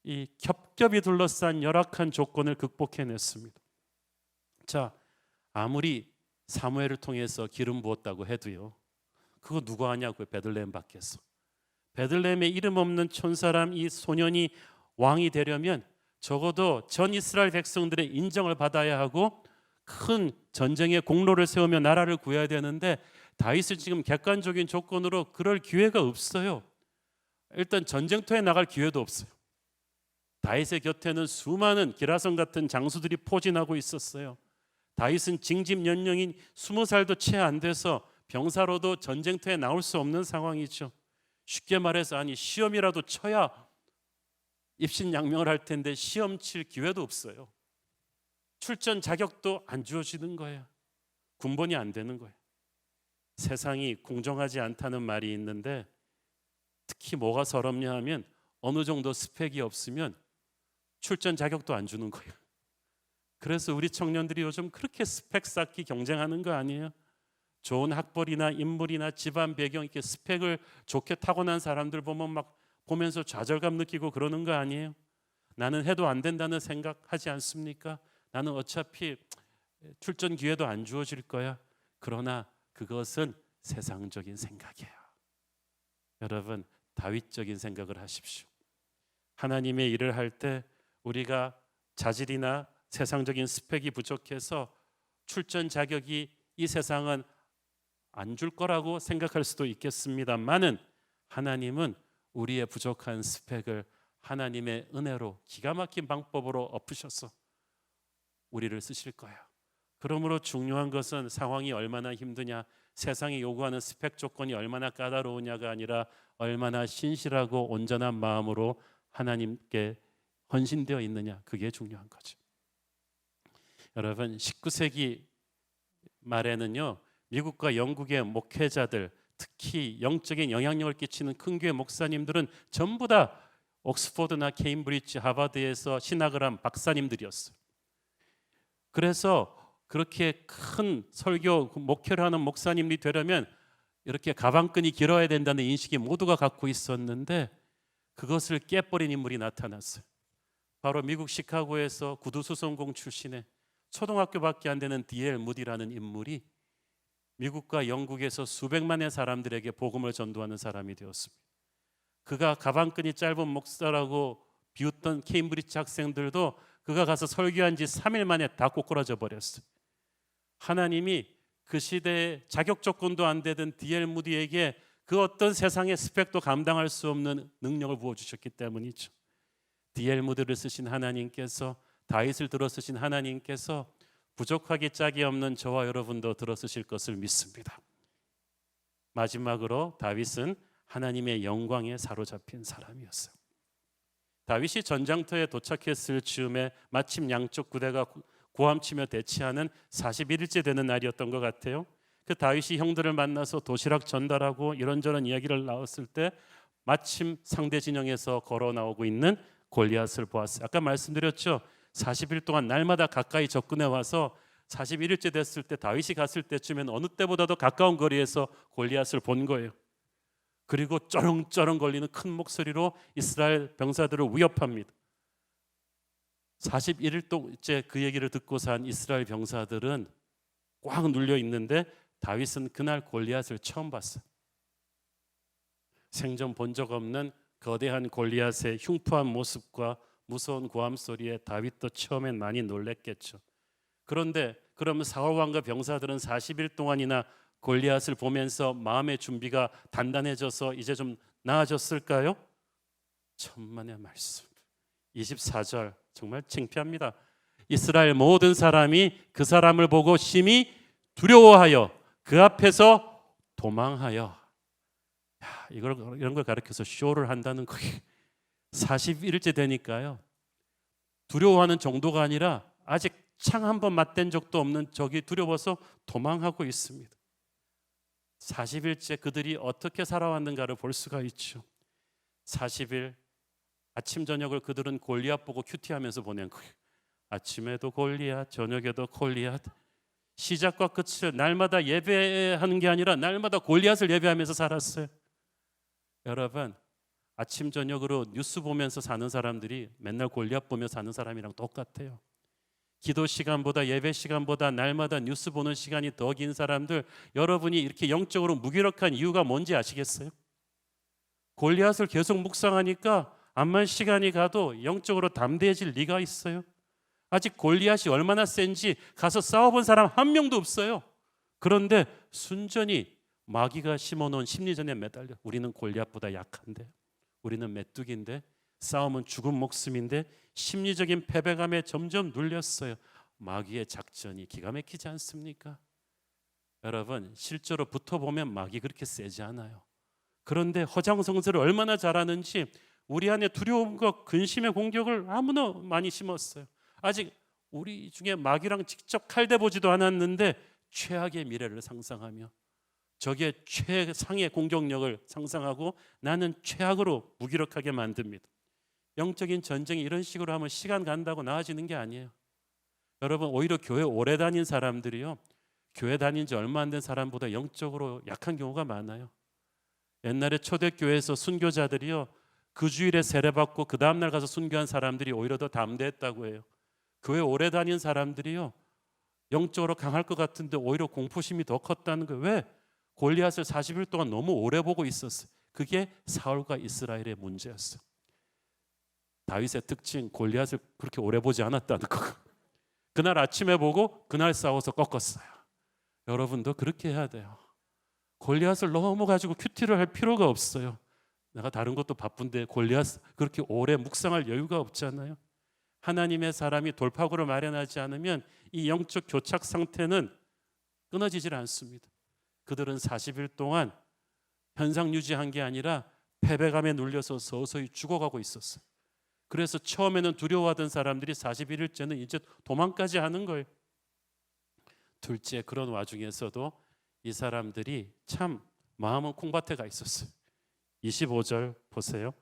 이 겹겹이 둘러싼 열악한 조건을 극복해냈습니다. 자, 아무리 사무엘을 통해서 기름 부었다고 해도요, 그거 누가 하냐고요. 베들레헴 밖에서. 베들레헴에 이름 없는 촌사람 이 소년이 왕이 되려면 적어도 전 이스라엘 백성들의 인정을 받아야 하고 큰 전쟁의 공로를 세우며 나라를 구해야 되는데 다윗은 지금 객관적인 조건으로 그럴 기회가 없어요. 일단 전쟁터에 나갈 기회도 없어요. 다윗의 곁에는 수많은 기라성 같은 장수들이 포진하고 있었어요. 다윗은 징집 연령인 20살도 채 안 돼서 병사로도 전쟁터에 나올 수 없는 상황이죠. 쉽게 말해서 아니 시험이라도 쳐야 입신양명을 할 텐데 시험 칠 기회도 없어요. 출전 자격도 안 주어지는 거예요. 군번이 안 되는 거예요. 세상이 공정하지 않다는 말이 있는데 특히 뭐가 서럽냐 하면 어느 정도 스펙이 없으면 출전 자격도 안 주는 거예요. 그래서 우리 청년들이 요즘 그렇게 스펙 쌓기 경쟁하는 거 아니에요? 좋은 학벌이나 인물이나 집안 배경 이렇게 스펙을 좋게 타고난 사람들 보면 막 보면서 좌절감 느끼고 그러는 거 아니에요? 나는 해도 안 된다는 생각하지 않습니까? 나는 어차피 출전 기회도 안 주어질 거야. 그러나 그것은 세상적인 생각이에요. 여러분, 다윗적인 생각을 하십시오. 하나님의 일을 할 때 우리가 자질이나 세상적인 스펙이 부족해서 출전 자격이 이 세상은 안 줄 거라고 생각할 수도 있겠습니다만은 하나님은 우리의 부족한 스펙을 하나님의 은혜로 기가 막힌 방법으로 엎으셔서 우리를 쓰실 거예요. 그러므로 중요한 것은 상황이 얼마나 힘드냐, 세상이 요구하는 스펙 조건이 얼마나 까다로우냐가 아니라 얼마나 신실하고 온전한 마음으로 하나님께 헌신되어 있느냐, 그게 중요한 거죠. 여러분, 19세기 말에는요, 미국과 영국의 목회자들, 특히 영적인 영향력을 끼치는 큰 교회 목사님들은 전부 다 옥스포드나 케임브리지, 하버드에서 신학을 한 박사님들이었어요. 그래서 그렇게 큰 설교 목회를 하는 목사님이 되려면 이렇게 가방끈이 길어야 된다는 인식이 모두가 갖고 있었는데 그것을 깨버린 인물이 나타났어요. 바로 미국 시카고에서 구두수송공 출신의 초등학교밖에 안 되는 D.L. 무디라는 인물이 미국과 영국에서 수백만의 사람들에게 복음을 전도하는 사람이 되었습니다. 그가 가방끈이 짧은 목사라고 비웃던 케임브리지 학생들도 그가 가서 설교한 지 3일 만에 다 꼬꾸라져 버렸어요. 하나님이 그 시대에 자격 조건도 안 되던 D.L. 무디에게 그 어떤 세상의 스펙도 감당할 수 없는 능력을 부어주셨기 때문이죠. D.L. 무디를 쓰신 하나님께서, 다윗을 들어 쓰신 하나님께서 부족하기 짝이 없는 저와 여러분도 들어 쓰실 것을 믿습니다. 마지막으로 다윗은 하나님의 영광에 사로잡힌 사람이었어요. 다윗이 전장터에 도착했을 즈음에 마침 양쪽 부대가 고함치며 대치하는 41일째 되는 날이었던 것 같아요. 그 다윗이 형들을 만나서 도시락 전달하고 이런저런 이야기를 나눴을 때 마침 상대 진영에서 걸어 나오고 있는 골리앗을 보았어요. 아까 말씀드렸죠. 40일 동안 날마다 가까이 접근해 와서 41일째 됐을 때 다윗이 갔을 때쯤엔 어느 때보다도 가까운 거리에서 골리앗을 본 거예요. 그리고 쩌렁쩌렁 걸리는 큰 목소리로 이스라엘 병사들을 위협합니다. 41일째 그 얘기를 듣고 산 이스라엘 병사들은 꽉 눌려 있는데 다윗은 그날 골리앗을 처음 봤어요. 생전 본 적 없는 거대한 골리앗의 흉포한 모습과 무서운 고함 소리에 다윗도 처음엔 많이 놀랬겠죠. 그런데 그러면 사울 왕과 병사들은 40일 동안이나 골리앗을 보면서 마음의 준비가 단단해져서 이제 좀 나아졌을까요? 천만의 말씀. 24절 정말 창피합니다. 이스라엘 모든 사람이 그 사람을 보고 심히 두려워하여 그 앞에서 도망하여. 이런 걸 가르쳐서 쇼를 한다는 거예요. 41일째 되니까요, 두려워하는 정도가 아니라 아직 창 한 번 맞댄 적도 없는 적이 두려워서 도망하고 있습니다. 40일째 그들이 어떻게 살아왔는가를 볼 수가 있죠. 40일 아침 저녁을 그들은 골리앗 보고 큐티하면서 보낸 거예요. 아침에도 골리앗, 저녁에도 골리앗. 시작과 끝을 날마다 예배하는 게 아니라 날마다 골리앗을 예배하면서 살았어요. 여러분, 아침 저녁으로 뉴스 보면서 사는 사람들이 맨날 골리앗 보며 사는 사람이랑 똑같아요. 기도 시간보다 예배 시간보다 날마다 뉴스 보는 시간이 더 긴 사람들, 여러분이 이렇게 영적으로 무기력한 이유가 뭔지 아시겠어요? 골리앗을 계속 묵상하니까 암만 시간이 가도 영적으로 담대해질 리가 있어요? 아직 골리앗이 얼마나 센지 가서 싸워본 사람 한 명도 없어요. 그런데 순전히 마귀가 심어놓은 심리전에 매달려. 우리는 골리앗보다 약한데, 우리는 메뚜기인데, 싸움은 죽은 목숨인데 심리적인 패배감에 점점 눌렸어요. 마귀의 작전이 기가 막히지 않습니까? 여러분, 실제로 붙어보면 마귀 그렇게 세지 않아요. 그런데 허장성세를 얼마나 잘하는지 우리 안에 두려움과 근심의 공격을 아무나 많이 심었어요. 아직 우리 중에 마귀랑 직접 칼대보지도 않았는데 최악의 미래를 상상하며 적의 최상의 공격력을 상상하고 나는 최악으로 무기력하게 만듭니다. 영적인 전쟁이 이런 식으로 하면 시간 간다고 나아지는 게 아니에요. 여러분, 오히려 교회 오래 다닌 사람들이요, 교회 다닌 지 얼마 안 된 사람보다 영적으로 약한 경우가 많아요. 옛날에 초대교회에서 순교자들이요, 그 주일에 세례받고 그 다음날 가서 순교한 사람들이 오히려 더 담대했다고 해요. 교회 오래 다닌 사람들이요, 영적으로 강할 것 같은데 오히려 공포심이 더 컸다는 거예요. 왜? 골리앗을 40일 동안 너무 오래 보고 있었어요. 그게 사울과 이스라엘의 문제였어요. 다윗의 특징, 골리앗을 그렇게 오래 보지 않았다는 거. 그날 아침에 보고 그날 싸워서 꺾었어요. 여러분도 그렇게 해야 돼요. 골리앗을 너무 가지고 큐티를 할 필요가 없어요. 내가 다른 것도 바쁜데 골리앗 그렇게 오래 묵상할 여유가 없잖아요. 하나님의 사람이 돌파구를 마련하지 않으면 이 영적 교착 상태는 끊어지질 않습니다. 그들은 40일 동안 현상 유지한 게 아니라 패배감에 눌려서 서서히 죽어가고 있었어요. 그래서 처음에는 두려워하던 사람들이 41일째는 이제 도망까지 하는 거예요. 둘째, 그런 와중에서도 이 사람들이 참 마음은 콩밭에 가 있었어요. 25절 보세요.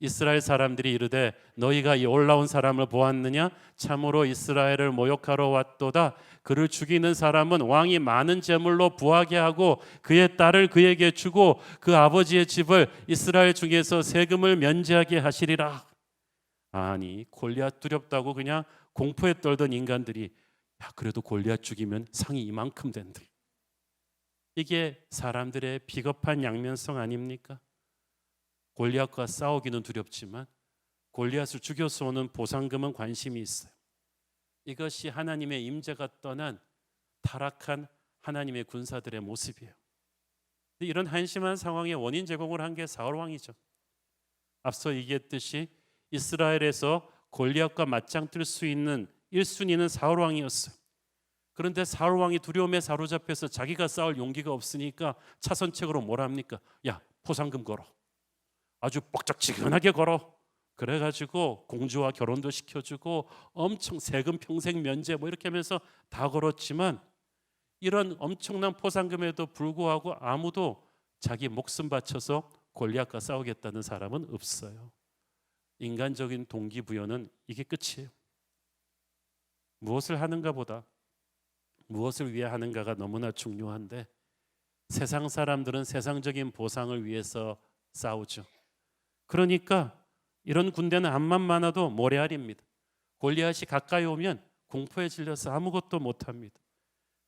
이스라엘 사람들이 이르되 너희가 이 올라온 사람을 보았느냐? 참으로 이스라엘을 모욕하러 왔도다. 그를 죽이는 사람은 왕이 많은 재물로 부하게 하고 그의 딸을 그에게 주고 그 아버지의 집을 이스라엘 중에서 세금을 면제하게 하시리라. 아니, 골리앗 두렵다고 그냥 공포에 떨던 인간들이 야, 그래도 골리앗 죽이면 상이 이만큼 된대. 이게 사람들의 비겁한 양면성 아닙니까? 골리앗과 싸우기는 두렵지만 골리앗을 죽여서 오는 보상금은 관심이 있어요. 이것이 하나님의 임재가 떠난 타락한 하나님의 군사들의 모습이에요. 이런 한심한 상황의 원인 제공을 한 게 사울 왕이죠. 앞서 얘기했듯이 이스라엘에서 골리앗과 맞짱 뜰 수 있는 1순위는 사울 왕이었어요. 그런데 사울 왕이 두려움에 사로잡혀서 자기가 싸울 용기가 없으니까 차선책으로 뭘 합니까? 야, 포상금 걸어. 아주 뻑적지근하게 걸어. 그래가지고 공주와 결혼도 시켜주고 엄청 세금 평생 면제 뭐 이렇게 하면서 다 걸었지만 이런 엄청난 포상금에도 불구하고 아무도 자기 목숨 바쳐서 골리앗과 싸우겠다는 사람은 없어요. 인간적인 동기부여는 이게 끝이에요. 무엇을 하는가 보다 무엇을 위해 하는가가 너무나 중요한데 세상 사람들은 세상적인 보상을 위해서 싸우죠. 그러니까 이런 군대는 암만 많아도 모래알입니다. 골리앗이 가까이 오면 공포에 질려서 아무것도 못합니다.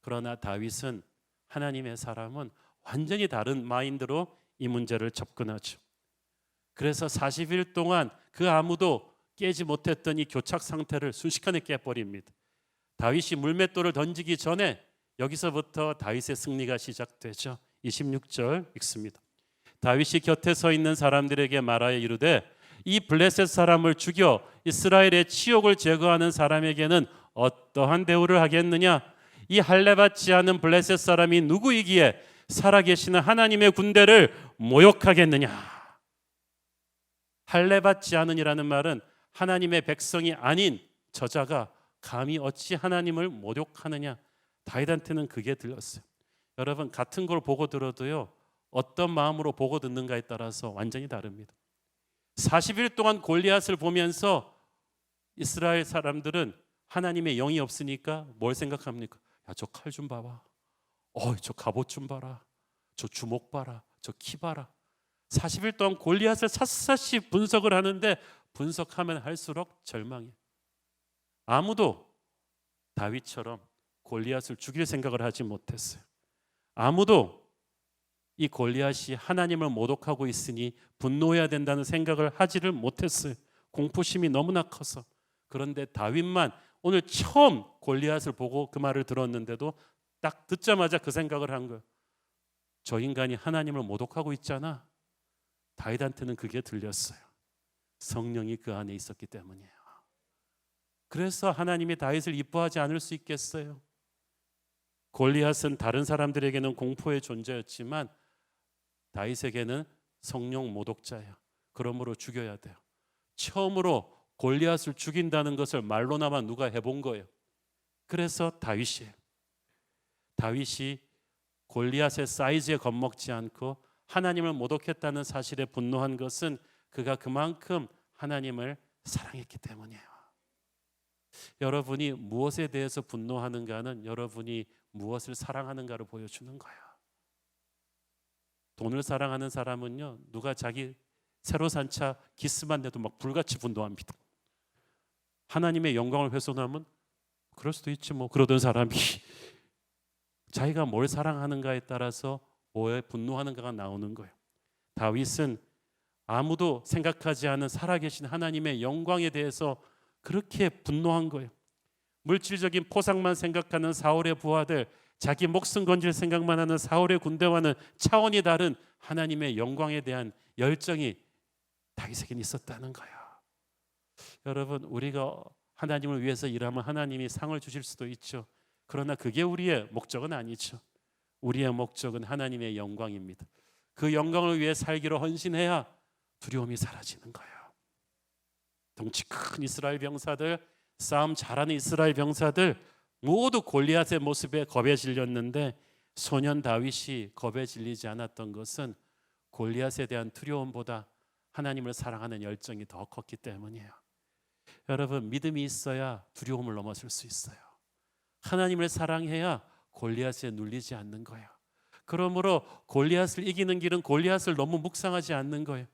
그러나 다윗은 하나님의 사람은 완전히 다른 마인드로 이 문제를 접근하죠. 그래서 40일 동안 그 아무도 깨지 못했던 이 교착 상태를 순식간에 깨버립니다. 다윗이 물맷돌을 던지기 전에 여기서부터 다윗의 승리가 시작되죠. 26절 읽습니다. 다윗이 곁에 서 있는 사람들에게 말하여 이르되 이 블레셋 사람을 죽여 이스라엘의 치욕을 제거하는 사람에게는 어떠한 대우를 하겠느냐? 이 할례받지 않은 블레셋 사람이 누구이기에 살아계시는 하나님의 군대를 모욕하겠느냐? 할례받지 않은이라는 말은 하나님의 백성이 아닌 저자가 감히 어찌 하나님을 모욕하느냐? 다윗한테는 그게 들렸어요. 여러분, 같은 걸 보고 들어도요, 어떤 마음으로 보고 듣는가에 따라서 완전히 다릅니다. 40일 동안 골리앗을 보면서 이스라엘 사람들은 하나님의 영이 없으니까 뭘 생각합니까? 야, 저 칼 좀 봐봐. 저 갑옷 좀 봐라. 저 주먹 봐라. 저 키 봐라. 40일 동안 골리앗을 샅샅이 분석을 하는데 분석하면 할수록 절망해. 아무도 다윗처럼 골리앗을 죽일 생각을 하지 못했어요. 아무도 이 골리앗이 하나님을 모독하고 있으니 분노해야 된다는 생각을 하지를 못했어요. 공포심이 너무나 커서. 그런데 다윗만 오늘 처음 골리앗을 보고 그 말을 들었는데도 딱 듣자마자 그 생각을 한 거예요. 저 인간이 하나님을 모독하고 있잖아. 다윗한테는 그게 들렸어요. 성령이 그 안에 있었기 때문이에요. 그래서 하나님이 다윗을 이뻐하지 않을 수 있겠어요? 골리앗은 다른 사람들에게는 공포의 존재였지만 다윗에게는 성령 모독자예요. 그러므로 죽여야 돼요. 처음으로 골리앗을 죽인다는 것을 말로나마 누가 해본 거예요. 그래서 다윗이에요. 다윗이 골리앗의 사이즈에 겁먹지 않고 하나님을 모독했다는 사실에 분노한 것은 그가 그만큼 하나님을 사랑했기 때문이에요. 여러분이 무엇에 대해서 분노하는가는 여러분이 무엇을 사랑하는가를 보여주는 거예요. 돈을 사랑하는 사람은요, 누가 자기 새로 산 차 기스만 내도 막 불같이 분노합니다. 하나님의 영광을 훼손하면 그럴 수도 있지 뭐, 그러던 사람이 자기가 뭘 사랑하는가에 따라서 뭐에 분노하는가가 나오는 거예요. 다윗은 아무도 생각하지 않은 살아계신 하나님의 영광에 대해서 그렇게 분노한 거예요. 물질적인 포상만 생각하는 사울의 부하들, 자기 목숨 건질 생각만 하는 사울의 군대와는 차원이 다른 하나님의 영광에 대한 열정이 다윗에겐 있었다는 거예요. 여러분, 우리가 하나님을 위해서 일하면 하나님이 상을 주실 수도 있죠. 그러나 그게 우리의 목적은 아니죠. 우리의 목적은 하나님의 영광입니다. 그 영광을 위해 살기로 헌신해야 두려움이 사라지는 거예요. 덩치 큰 이스라엘 병사들, 싸움 잘하는 이스라엘 병사들 모두 골리앗의 모습에 겁에 질렸는데 소년 다윗이 겁에 질리지 않았던 것은 골리앗에 대한 두려움보다 하나님을 사랑하는 열정이 더 컸기 때문이에요. 여러분, 믿음이 있어야 두려움을 넘어설 수 있어요. 하나님을 사랑해야 골리앗에 눌리지 않는 거예요. 그러므로 골리앗을 이기는 길은 골리앗을 너무 묵상하지 않는 거예요.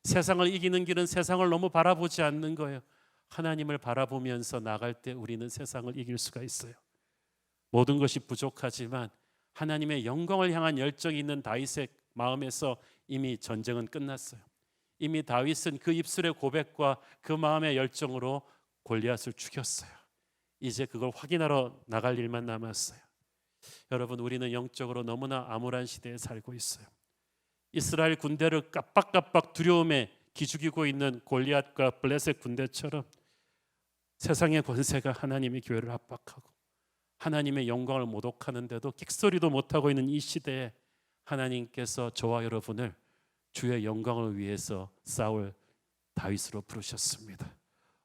세상을 이기는 길은 세상을 너무 바라보지 않는 거예요. 하나님을 바라보면서 나갈 때 우리는 세상을 이길 수가 있어요. 모든 것이 부족하지만 하나님의 영광을 향한 열정이 있는 다윗의 마음에서 이미 전쟁은 끝났어요. 이미 다윗은 그 입술의 고백과 그 마음의 열정으로 골리앗을 죽였어요. 이제 그걸 확인하러 나갈 일만 남았어요. 여러분, 우리는 영적으로 너무나 암울한 시대에 살고 있어요. 이스라엘 군대를 깜빡깜빡 두려움에 기죽이고 있는 골리앗과 블레셋 군대처럼 세상의 권세가 하나님의 교회를 압박하고 하나님의 영광을 모독하는데도 끽소리도 못하고 있는 이 시대에 하나님께서 저와 여러분을 주의 영광을 위해서 싸울 다윗으로 부르셨습니다.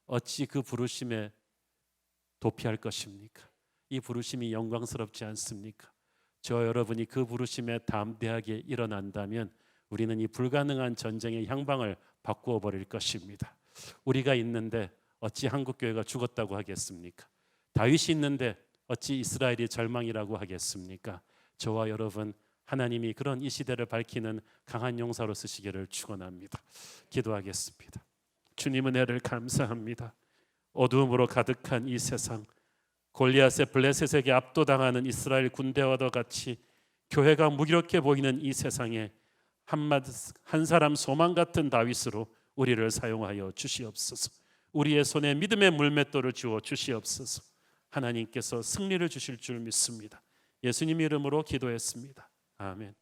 어찌 그 부르심에 도피할 것입니까? 이 부르심이 영광스럽지 않습니까? 저와 여러분이 그 부르심에 담대하게 일어난다면 우리는 이 불가능한 전쟁의 향방을 바꾸어 버릴 것입니다. 우리가 있는데 어찌 한국교회가 죽었다고 하겠습니까? 다윗이 있는데 어찌 이스라엘이 절망이라고 하겠습니까? 저와 여러분, 하나님이 그런 이 시대를 밝히는 강한 용사로 쓰시기를 축원합니다. 기도하겠습니다. 주님 은혜를 감사합니다. 어두움으로 가득한 이 세상, 골리앗의 블레셋에게 압도당하는 이스라엘 군대와도 같이 교회가 무기력해 보이는 이 세상에 한 사람 소망 같은 다윗으로 우리를 사용하여 주시옵소서. 우리의 손에 믿음의 물맷돌을 주어 주시옵소서. 하나님께서 승리를 주실 줄 믿습니다. 예수님 이름으로 기도했습니다. 아멘.